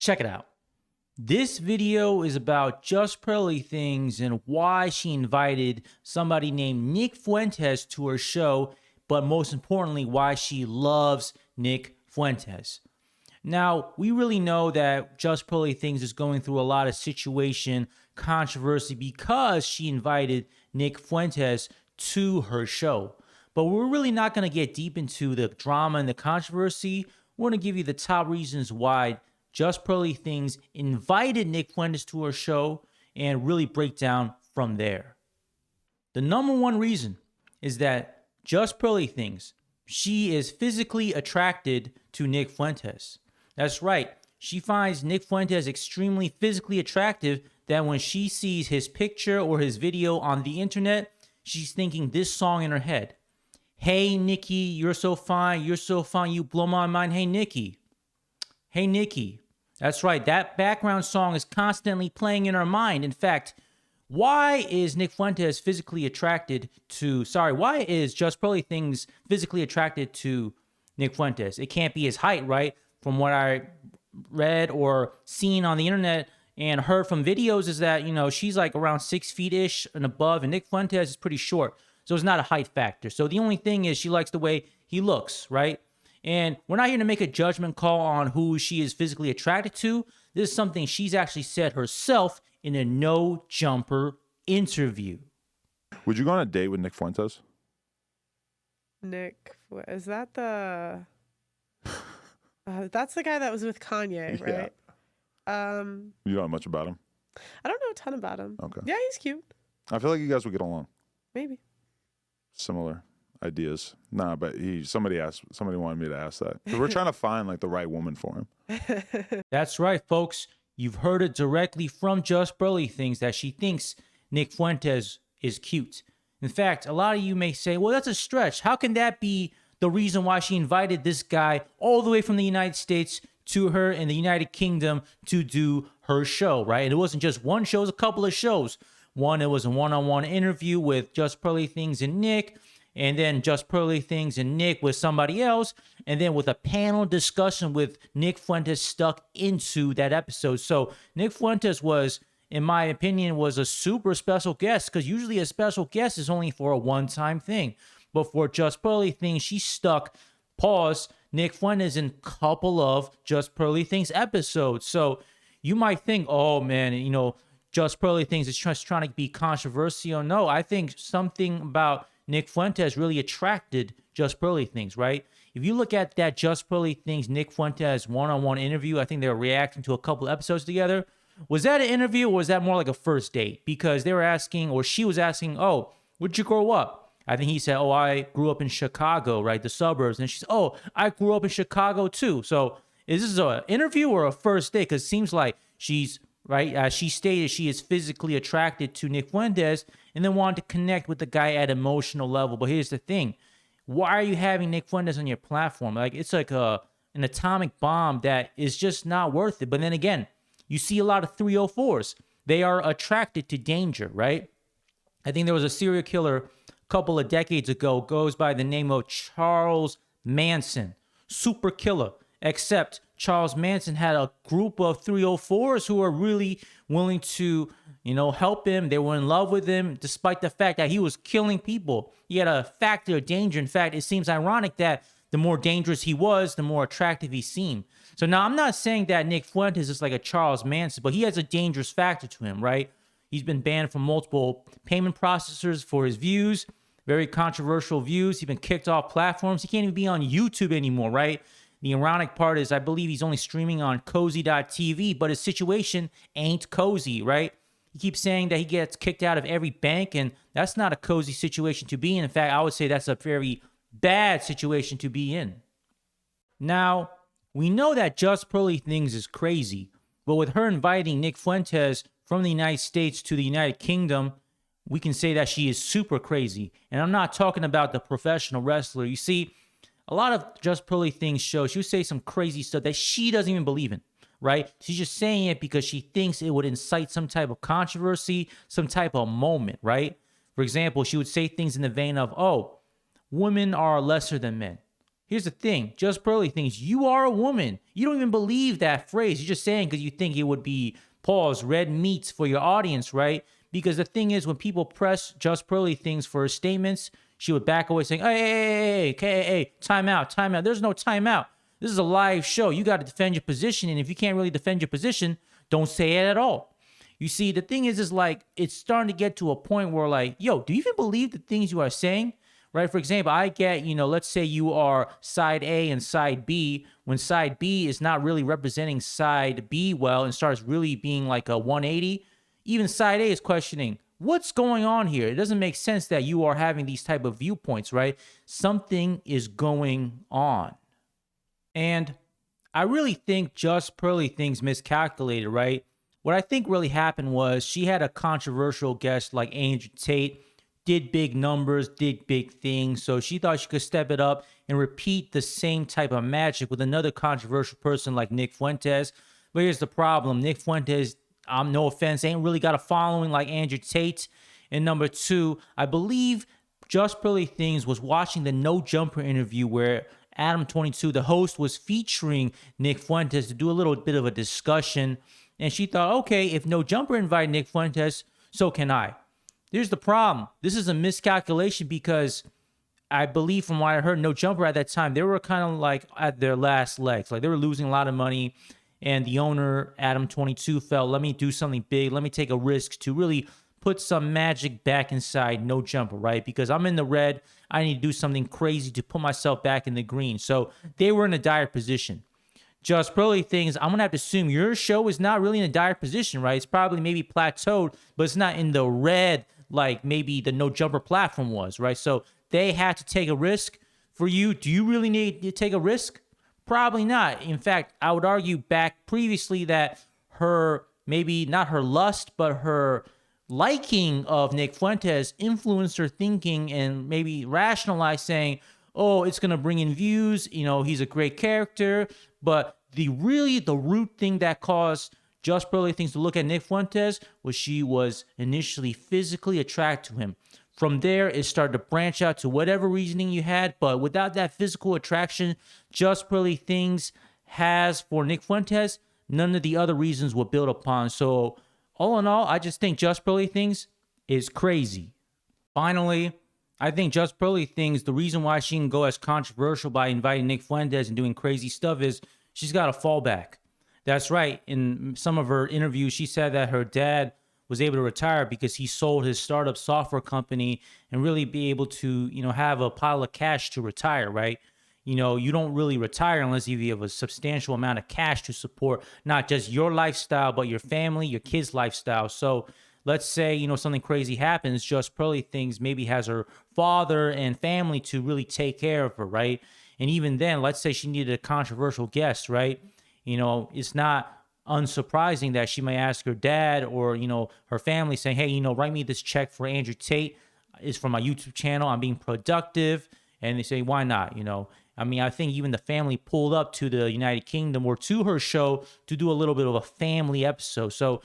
Check it out. This video is about Just Pearly Things and why she invited somebody named Nick Fuentes to her show, but most importantly, why she loves Nick Fuentes. Now, we really know that Just Pearly Things is going through a lot of situation controversy because she invited Nick Fuentes to her show. But we're really not going to get deep into the drama and the controversy. We're going to give you the top reasons why Just Pearly Things invited Nick Fuentes to her show and really break down from there. The number one reason is that Just Pearly Things, she is physically attracted to Nick Fuentes. That's right. She finds Nick Fuentes extremely physically attractive that when she sees his picture or his video on the internet, she's thinking this song in her head. Hey, Nikki, you're so fine. You're so fine. You blow my mind. Hey, Nikki. Hey, Nikki. That's right. That background song is constantly playing in her mind. In fact, why is Nick Fuentes physically attracted to, why is Just Pearly Things physically attracted to Nick Fuentes? It can't be his height, right? From what I read or seen on the internet and heard from videos is that, she's like around 6 feet-ish and above, and Nick Fuentes is pretty short. So it's not a height factor. So the only thing is she likes the way he looks, right? And we're not here to make a judgment call on who she is physically attracted to. This is something she's actually said herself in a No Jumper interview. Would you go on a date with Nick Fuentes? Nick, is that the... that's the guy that was with Kanye, right? Yeah. You don't know much about him? I don't know a ton about him. Okay. Yeah, he's cute. I feel like you guys would get along. Maybe. Similar ideas. Nah, but somebody wanted me to ask that. Because we're trying to find like the right woman for him. That's right, folks. You've heard it directly from Just Pearly Things that she thinks Nick Fuentes is cute. In fact, a lot of you may say, well, that's a stretch. How can that be the reason why she invited this guy all the way from the United States to her in the United Kingdom to do her show, right? And it wasn't just one show, it was a couple of shows. One, it was a one-on-one interview with Just Pearly Things and Nick, and then Just Pearly Things and Nick with somebody else, and then with a panel discussion with Nick Fuentes stuck into that episode. So Nick Fuentes was, in my opinion, was a super special guest, because usually a special guest is only for a one-time thing. But for Just Pearly Things, she stuck, Nick Fuentes in a couple of Just Pearly Things episodes. So you might think, oh man, Just Pearly Things is just trying to be controversial. No, I think something about Nick Fuentes really attracted Just Pearly Things, right? If you look at that Just Pearly Things Nick Fuentes one-on-one interview, I think they were reacting to a couple episodes together. Was that an interview or was that more like a first date? Because they were asking, or she was asking, oh, where'd you grow up? I think he said, oh, I grew up in Chicago, right? The suburbs. And she said, oh, I grew up in Chicago too. So is this an interview or a first date? Because it seems like she's, right, as she stated, she is physically attracted to Nick Fuentes and then wanted to connect with the guy at emotional level. But here's the thing. Why are you having Nick Fuentes on your platform? Like, it's like an atomic bomb that is just not worth it. But then again, you see a lot of 304s. They are attracted to danger, right? I think there was a serial killer couple of decades ago, goes by the name of Charles Manson. Super killer. Except Charles Manson had a group of 304s who were really willing to, help him. They were in love with him, despite the fact that he was killing people. He had a factor of danger. In fact, it seems ironic that the more dangerous he was, the more attractive he seemed. So now I'm not saying that Nick Fuentes is like a Charles Manson, but he has a dangerous factor to him, right? He's been banned from multiple payment processors for his views. Very controversial views. He's been kicked off platforms. He can't even be on YouTube anymore, right? The ironic part is I believe he's only streaming on cozy.tv, but his situation ain't cozy, right? He keeps saying that he gets kicked out of every bank, and that's not a cozy situation to be in. In fact, I would say that's a very bad situation to be in. Now, we know that Just Pearly Things is crazy, but with her inviting Nick Fuentes from the United States to the United Kingdom, we can say that she is super crazy. And I'm not talking about the professional wrestler. You see, a lot of Just Pearly Things shows, she'll say some crazy stuff that she doesn't even believe in, right? She's just saying it because she thinks it would incite some type of controversy, some type of moment, right? For example, she would say things in the vein of, oh, women are lesser than men. Here's the thing, Just Pearly Things, you are a woman. You don't even believe that phrase. You're just saying because you think it would be, pause, red meat for your audience, right? Because the thing is, when people press Just Pearly Things for her statements, she would back away saying, hey, time out, time out. There's no time out. This is a live show. You got to defend your position. And if you can't really defend your position, don't say it at all. You see, the thing is like, it's starting to get to a point where like, yo, do you even believe the things you are saying? Right? For example, I get, let's say you are side A and side B, when side B is not really representing side B well and starts really being like a 180, even side A is questioning, what's going on here? It doesn't make sense that you are having these type of viewpoints, right? Something is going on. And I really think Just Pearly Things miscalculated, right? What I think really happened was she had a controversial guest like Andrew Tate, did big numbers, did big things. So she thought she could step it up and repeat the same type of magic with another controversial person like Nick Fuentes. But here's the problem. Nick Fuentes, no offense, ain't really got a following like Andrew Tate. And number two, I believe Just Pearly Things was watching the No Jumper interview where Adam22, the host, was featuring Nick Fuentes to do a little bit of a discussion. And she thought, okay, if No Jumper invited Nick Fuentes, so can I. Here's the problem. This is a miscalculation because I believe from what I heard, No Jumper at that time, they were kind of like at their last legs. Like they were losing a lot of money. And the owner, Adam22, felt, let me do something big. Let me take a risk to really put some magic back inside No Jumper, right? Because I'm in the red. I need to do something crazy to put myself back in the green. So they were in a dire position. Just Pearly Things, I'm going to have to assume your show is not really in a dire position, right? It's probably maybe plateaued, but it's not in the red like maybe the No Jumper platform was, right? So they had to take a risk for you. Do you really need to take a risk? Probably not. In fact, I would argue back previously that her, maybe not her lust, but her liking of Nick Fuentes influenced her thinking and maybe rationalized saying, oh, it's going to bring in views. He's a great character. But the root thing that caused Just Pearly Things to look at Nick Fuentes was she was initially physically attracted to him. From there, it started to branch out to whatever reasoning you had. But without that physical attraction Just Pearly Things has for Nick Fuentes, none of the other reasons were built upon. So all in all, I just think Just Pearly Things is crazy. Finally, I think Just Pearly Things, the reason why she can go as controversial by inviting Nick Fuentes and doing crazy stuff is she's got a fallback. That's right. In some of her interviews, she said that her dad was able to retire because he sold his startup software company and really be able to, have a pile of cash to retire, right? You don't really retire unless you have a substantial amount of cash to support not just your lifestyle, but your family, your kids' lifestyle. So let's say, something crazy happens, Just Pearly Things maybe has her father and family to really take care of her, right? And even then, let's say she needed a controversial guest, right? It's not unsurprising that she may ask her dad or, her family saying, hey, write me this check for Andrew Tate. It's from my YouTube channel. I'm being productive. And they say, why not? I think even the family pulled up to the United Kingdom or to her show to do a little bit of a family episode. So,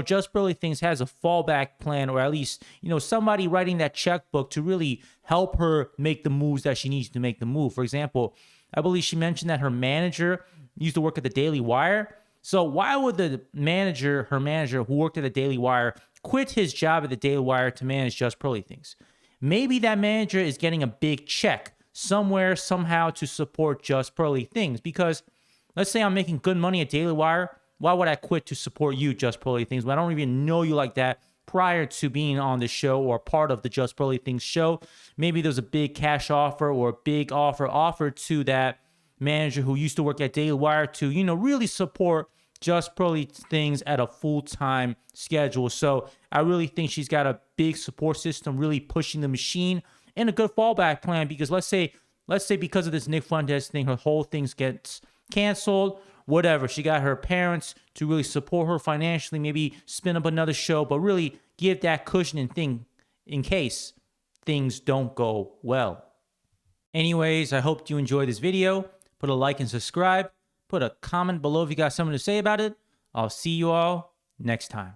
Just Pearly Things has a fallback plan, or at least, somebody writing that checkbook to really help her make the moves that she needs to make the move. For example, I believe she mentioned that her manager used to work at the Daily Wire. So why would her manager who worked at the Daily Wire quit his job at the Daily Wire to manage Just Pearly Things? Maybe that manager is getting a big check somewhere, somehow to support Just Pearly Things. Because let's say I'm making good money at Daily Wire. Why would I quit to support you, Just Pearly Things, when I don't even know you like that prior to being on the show or part of the Just Pearly Things show? Maybe there's a big cash offer or a big offer offered to that manager who used to work at Daily Wire to, really support Just Pearly Things at a full-time schedule. So I really think she's got a big support system really pushing the machine and a good fallback plan, because let's say because of this Nick Fuentes thing, her whole thing gets canceled, whatever. She got her parents to really support her financially, maybe spin up another show, but really give that cushion and thing in case things don't go well. Anyways, I hope you enjoyed this video. Put a like and subscribe. Put a comment below if you got something to say about it. I'll see you all next time.